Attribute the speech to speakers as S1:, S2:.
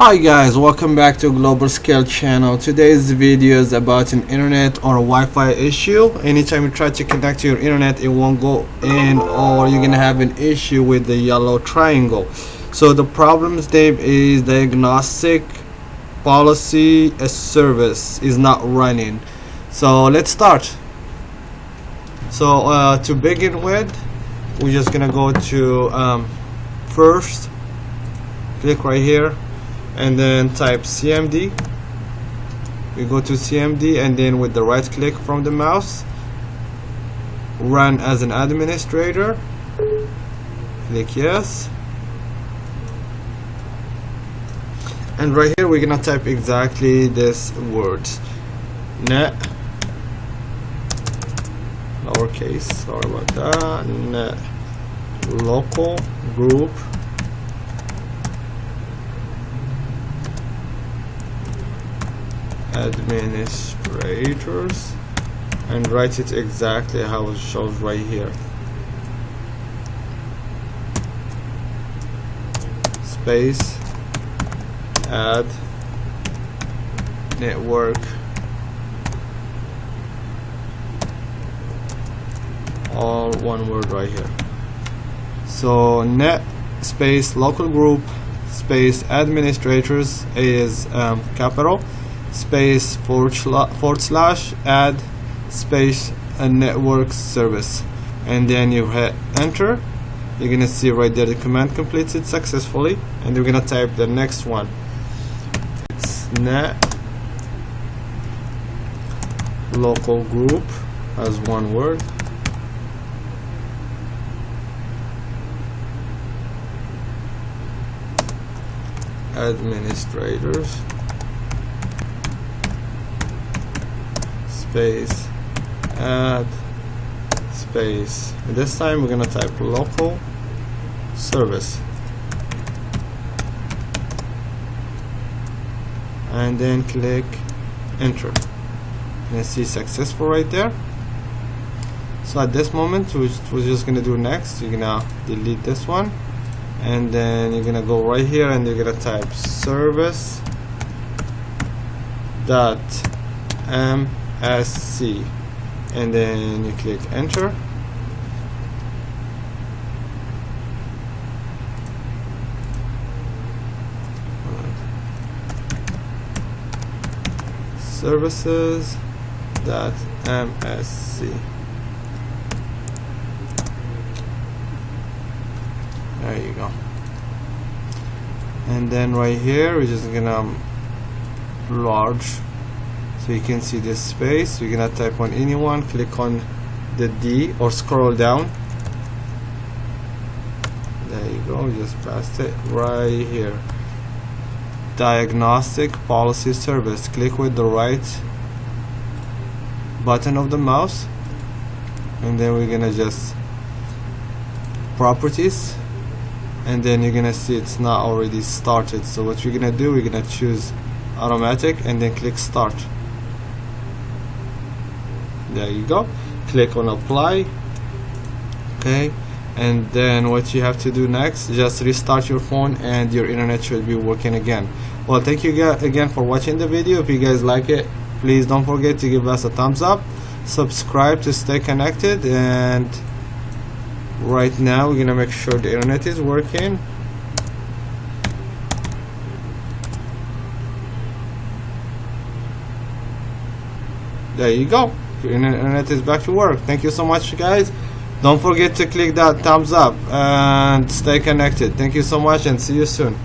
S1: Hi guys, welcome back to Global Scale channel. Today's video is about an internet or a Wi-Fi issue. Anytime you try to connect to your internet, it won't go in, or you're gonna have an issue with the yellow triangle. So the problem's name is Diagnostic policy service is not running. So let's start. So to begin with, we're just gonna go to first, click right here and then type CMD. We go to CMD and then with the right click from the mouse, run as an administrator, click yes, and right here we're gonna type exactly this words: net, lowercase, sorry about that, net local group administrators, and write it exactly how it shows right here. Space, add, network, all one word right here. So net space local group space administrators is capital, space forward slash add space a network service, and then you hit enter. You're gonna see right there the command completed successfully, and you're gonna type the next one. It's net local group as one word, administrators space add space, and this time we're gonna type local service, and then click enter, and you see successful right there. So at this moment we're just gonna do next, you're gonna delete this one, and then you're gonna go right here and you're gonna type service dot MSC, and then you click enter. Services dot MSC. There you go. And then right here we're just gonna large, so you can see this space. You're gonna type on anyone, click on the D or scroll down. There you go, just passed it right here. Diagnostic policy service. Click with the right button of the mouse, and then we're gonna just properties, and then you're gonna see it's not already started. So what you're gonna do, we're gonna choose automatic and then click start. There you go. Click on apply. Okay, and then what you have to do next, just restart your phone and your internet should be working again. Well, thank you again for watching the video. If you guys like it, please don't forget to give us a thumbs up, subscribe to stay connected, and right now we're gonna make sure the internet is working. There you go, your internet is back to work. Thank you so much, guys. Don't forget to click that thumbs up and stay connected. Thank you so much, and see you soon.